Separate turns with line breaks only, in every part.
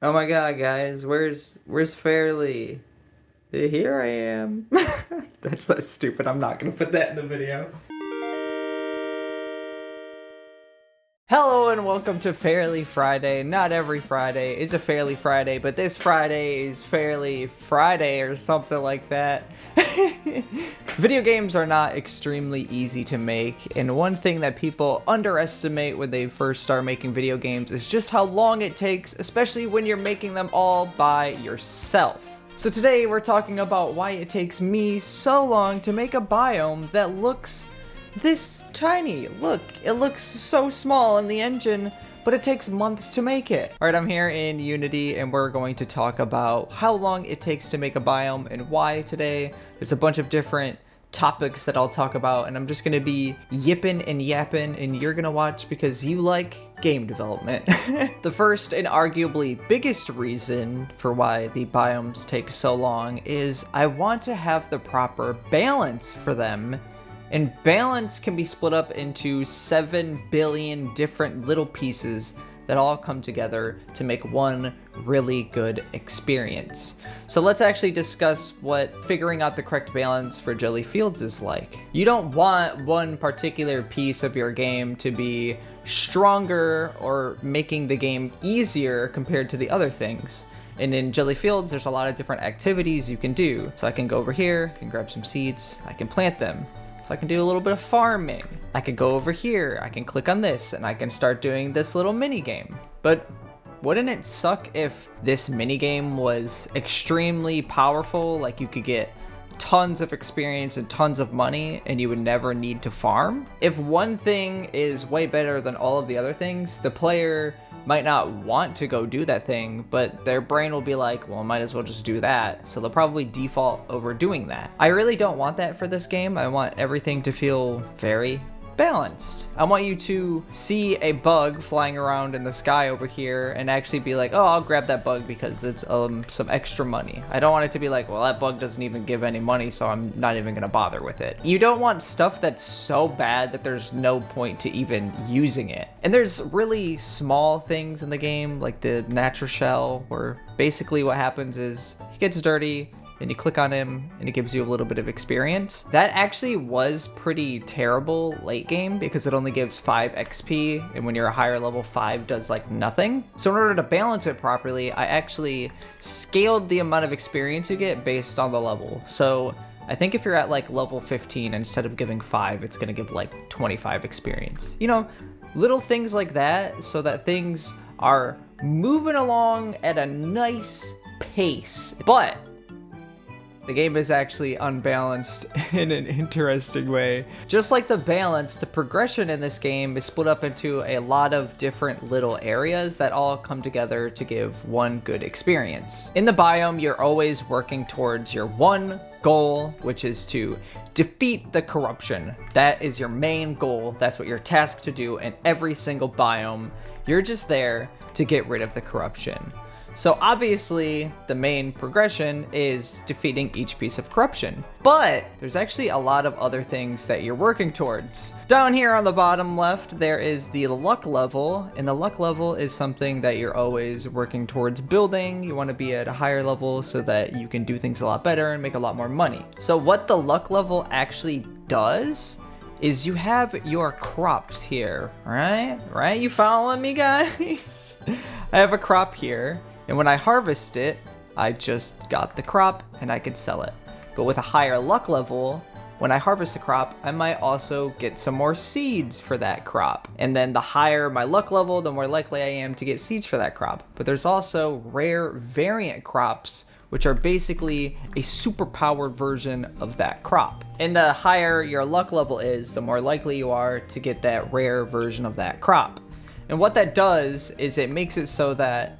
Oh my god, guys, where's Fairly? Here I am. That's so stupid. I'm not gonna put that in the video. Hello and welcome to Fairly Friday. Not every Friday is a Fairly Friday, but this Friday is Fairly Friday or something like that. Video games are not extremely easy to make, and one thing that people underestimate when they first start making video games is just how long it takes, especially when you're making them all by yourself. So today we're talking about why it takes me so long to make a biome that looks this tiny. Look, it looks so small in the engine, but it takes months to make it. Alright, I'm here in Unity and we're going to talk about how long it takes to make a biome and why today. There's a bunch of different topics that I'll talk about, and I'm just gonna be yipping and yapping and you're gonna watch because you like game development. The first and arguably biggest reason for why the biomes take so long is I want to have the proper balance for them. And balance can be split up into 7 billion different little pieces that all come together to make one really good experience. So let's actually discuss what figuring out the correct balance for Gelli Fields is like. You don't want one particular piece of your game to be stronger or making the game easier compared to the other things. And in Gelli Fields, there's a lot of different activities you can do. So I can go over here, I can grab some seeds, I can plant them. So I can do a little bit of farming. I can go over here, I can click on this, and I can start doing this little mini game. But wouldn't it suck if this mini game was extremely powerful, like you could get tons of experience and tons of money and you would never need to farm? If one thing is way better than all of the other things, the player might not want to go do that thing, but their brain will be like, well, I might as well just do that. So they'll probably default over doing that. I really don't want that for this game. I want everything to feel very balanced. I want you to see a bug flying around in the sky over here and actually be like, oh, I'll grab that bug because it's some extra money. I don't want it to be like, well, that bug doesn't even give any money, so I'm not even gonna bother with it. You don't want stuff that's so bad that there's no point to even using it. And there's really small things in the game, like the natural shell, where basically what happens is he gets dirty, and you click on him and it gives you a little bit of experience. That actually was pretty terrible late game because it only gives 5 XP, and when you're a higher level, 5 does like nothing. So in order to balance it properly, I actually scaled the amount of experience you get based on the level. So I think if you're at like level 15, instead of giving 5, it's gonna give like 25 experience. You know, little things like that so that things are moving along at a nice pace. But the game is actually unbalanced in an interesting way. Just like the balance, the progression in this game is split up into a lot of different little areas that all come together to give one good experience. In the biome, you're always working towards your one goal, which is to defeat the corruption. That is your main goal. That's what you're tasked to do in every single biome. You're just there to get rid of the corruption. So obviously, the main progression is defeating each piece of corruption. But there's actually a lot of other things that you're working towards. Down here on the bottom left, there is the luck level, and the luck level is something that you're always working towards building. You want to be at a higher level so that you can do things a lot better and make a lot more money. So what the luck level actually does is you have your crops here, right? You following me, guys? I have a crop here. And when I harvest it, I just got the crop and I can sell it. But with a higher luck level, when I harvest the crop, I might also get some more seeds for that crop. And then the higher my luck level, the more likely I am to get seeds for that crop. But there's also rare variant crops, which are basically a super powered version of that crop. And the higher your luck level is, the more likely you are to get that rare version of that crop. And what that does is it makes it so that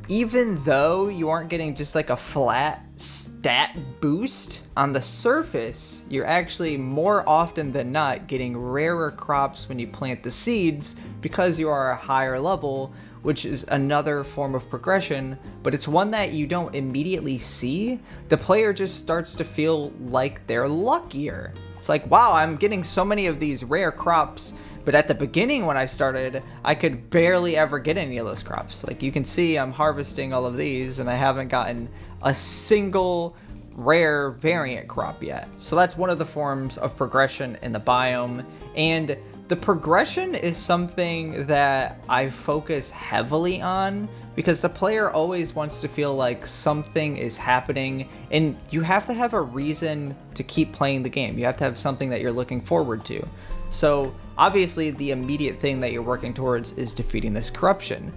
even though you aren't getting just like a flat stat boost, on the surface, you're actually more often than not getting rarer crops when you plant the seeds because you are a higher level, which is another form of progression, but it's one that you don't immediately see. The player just starts to feel like they're luckier. It's like, wow, I'm getting so many of these rare crops But at the beginning when I started, I could barely ever get any of those crops. Like you can see, I'm harvesting all of these and I haven't gotten a single rare variant crop yet. So that's one of the forms of progression in the biome. And the progression is something that I focus heavily on because the player always wants to feel like something is happening, and you have to have a reason to keep playing the game. You have to have something that you're looking forward to. So obviously the immediate thing that you're working towards is defeating this corruption.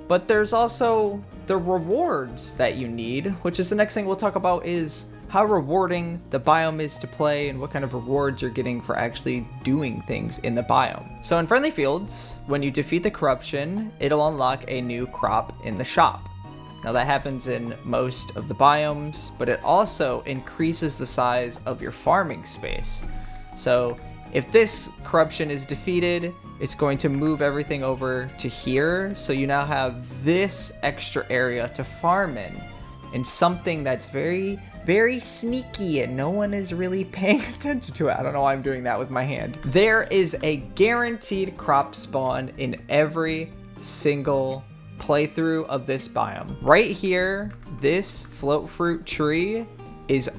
But there's also the rewards that you need, which is the next thing we'll talk about, is how rewarding the biome is to play and what kind of rewards you're getting for actually doing things in the biome. So in Friendly Fields, when you defeat the corruption, it'll unlock a new crop in the shop. Now that happens in most of the biomes, but it also increases the size of your farming space. So if this corruption is defeated, it's going to move everything over to here, so you now have this extra area to farm in, and something that's very, very sneaky and no one is really paying attention to it. I don't know why I'm doing that with my hand. There is a guaranteed crop spawn in every single playthrough of this biome. Right here, this float fruit tree is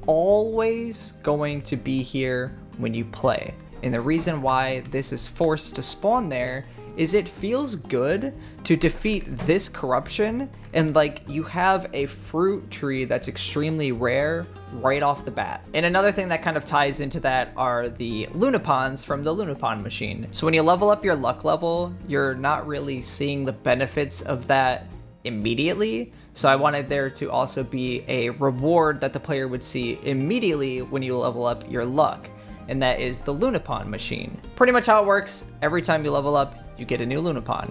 always going to be here when you play. And the reason why this is forced to spawn there is it feels good to defeat this corruption and like you have a fruit tree that's extremely rare right off the bat. And another thing that kind of ties into that are the Lunapons from the Lunapon machine. So when you level up your luck level, you're not really seeing the benefits of that immediately. So I wanted there to also be a reward that the player would see immediately when you level up your luck. And that is the Lunapon machine. Pretty much how it works, every time you level up, you get a new Lunapon.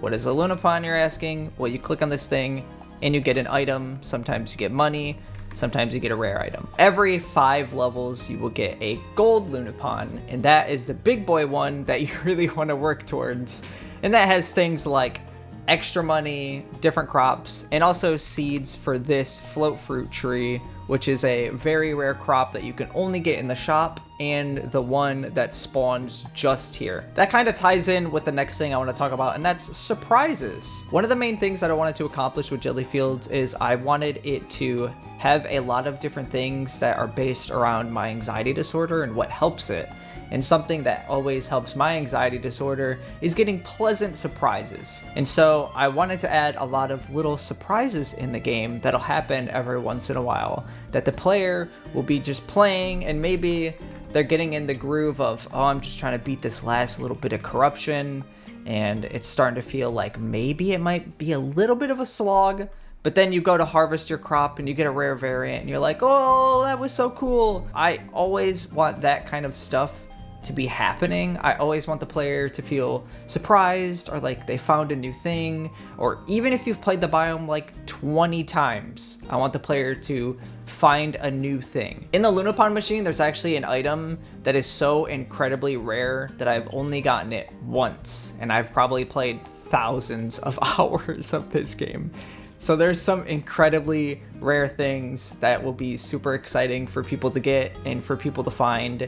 What is a Lunapon, you're asking? Well, you click on this thing and you get an item. Sometimes you get money, sometimes you get a rare item. Every 5 levels, you will get a gold Lunapon, and that is the big boy one that you really want to work towards. And that has things like extra money, different crops, and also seeds for this float fruit tree, which is a very rare crop that you can only get in the shop, and the one that spawns just here. That kind of ties in with the next thing I want to talk about, and that's surprises. One of the main things that I wanted to accomplish with Gelli Fields is I wanted it to have a lot of different things that are based around my anxiety disorder and what helps it. And something that always helps my anxiety disorder is getting pleasant surprises. And so I wanted to add a lot of little surprises in the game that'll happen every once in a while, that the player will be just playing and maybe they're getting in the groove of, oh, I'm just trying to beat this last little bit of corruption, and it's starting to feel like maybe it might be a little bit of a slog. But then you go to harvest your crop and you get a rare variant and you're like, oh, that was so cool. I always want that kind of stuff to be happening. I always want the player to feel surprised or like they found a new thing, or even if you've played the biome like 20 times, I want the player to find a new thing. In the Lunapon machine, there's actually an item that is so incredibly rare that I've only gotten it once, and I've probably played thousands of hours of this game. So there's some incredibly rare things that will be super exciting for people to get and for people to find.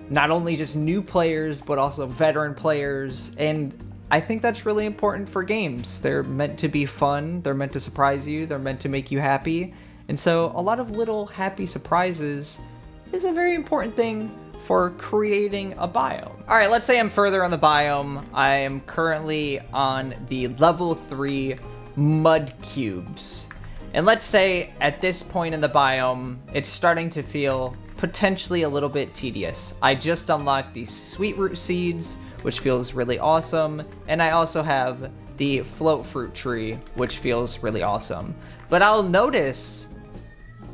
Not only just new players, but also veteran players. And I think that's really important for games. They're meant to be fun. They're meant to surprise you. They're meant to make you happy. And so a lot of little happy surprises is a very important thing for creating a biome. All right, let's say I'm further on the biome. I am currently on the level 3 mud cubes. And let's say at this point in the biome, it's starting to feel potentially a little bit tedious. I just unlocked these sweet root seeds, which feels really awesome, and I also have the float fruit tree, which feels really awesome. But I'll notice,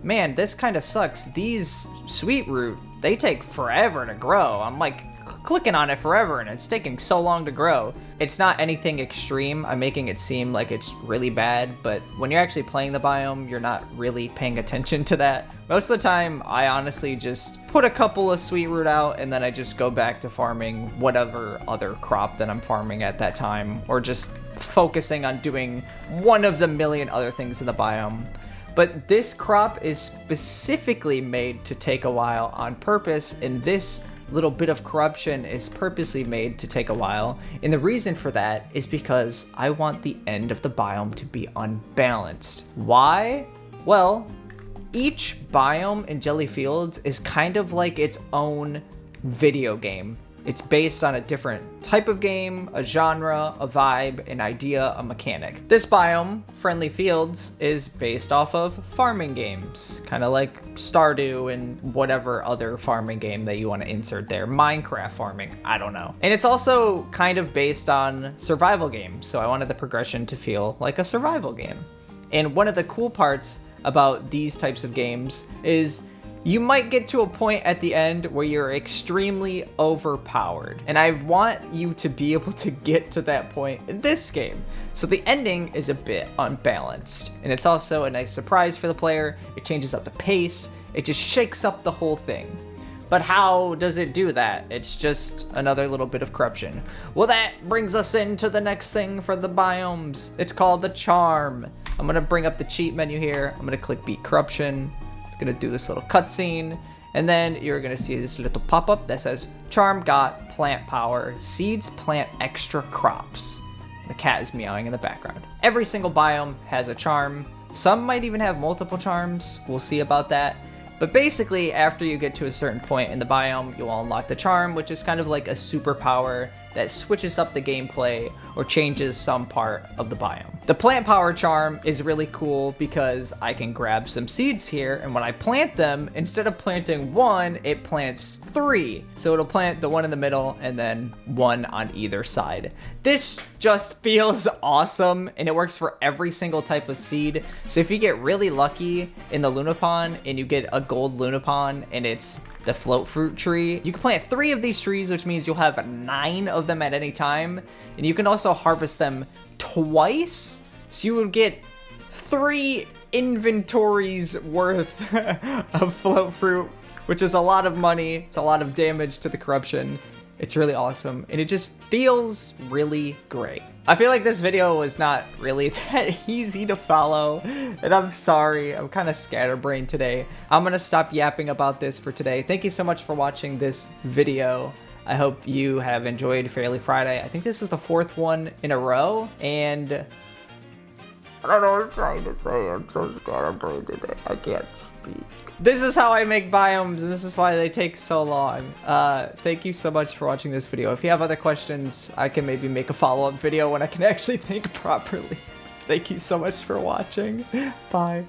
man, this kind of sucks. These sweet root, they take forever to grow. I'm like clicking on it forever and it's taking so long to grow. It's not anything extreme. I'm making it seem like it's really bad, but when you're actually playing the biome, you're not really paying attention to that. Most of the time, I honestly just put a couple of sweet root out and then I just go back to farming whatever other crop that I'm farming at that time, or just focusing on doing one of the million other things in the biome. But this crop is specifically made to take a while on purpose, and this little bit of corruption is purposely made to take a while, and the reason for that is because I want the end of the biome to be unbalanced. Why? Well, each biome in Gelli Fields is kind of like its own video game. It's based on a different type of game, a genre, a vibe, an idea, a mechanic. This biome, Friendly Fields, is based off of farming games, kind of like Stardew and whatever other farming game that you want to insert there. Minecraft farming, I don't know. And it's also kind of based on survival games, so I wanted the progression to feel like a survival game. And one of the cool parts about these types of games is you might get to a point at the end where you're extremely overpowered, and I want you to be able to get to that point in this game. So the ending is a bit unbalanced, and it's also a nice surprise for the player. It changes up the pace, it just shakes up the whole thing. But how does it do that? It's just another little bit of corruption. Well, that brings us into the next thing for the biomes. It's called the charm. I'm gonna bring up the cheat menu here. I'm gonna click beat corruption. Gonna do this little cutscene, and then you're gonna see this little pop-up that says charm got plant power, seeds plant extra crops. The cat is meowing in the background. Every single biome has a charm. Some might even have multiple charms. We'll see about that. But basically, after you get to a certain point in the biome, you'll unlock the charm, which is kind of like a superpower that switches up the gameplay or changes some part of the biome. The plant power charm is really cool because I can grab some seeds here, and when I plant them, instead of planting one, it plants 3. So it'll plant the one in the middle and then one on either side. This just feels awesome, and it works for every single type of seed. So if you get really lucky in the Lunapon and you get a gold Lunapon and it's the float fruit tree, you can plant 3 of these trees, which means you'll have 9 of them at any time, and you can also harvest them twice, so you would get 3 inventories worth of float fruit, which is a lot of money. It's a lot of damage to the corruption. It's really awesome, and it just feels really great. I feel like this video was not really that easy to follow, and I'm sorry, I'm kind of scatterbrained today. I'm gonna stop yapping about this for today. Thank you so much for watching this video. I hope you have enjoyed Fairlii Friday. I think this is the 4th one in a row, and I don't know what I'm trying to say. I'm so scatterbrained today. I can't speak. This is how I make biomes, and this is why they take so long. Thank you so much for watching this video. If you have other questions, I can maybe make a follow-up video when I can actually think properly. Thank you so much for watching. Bye.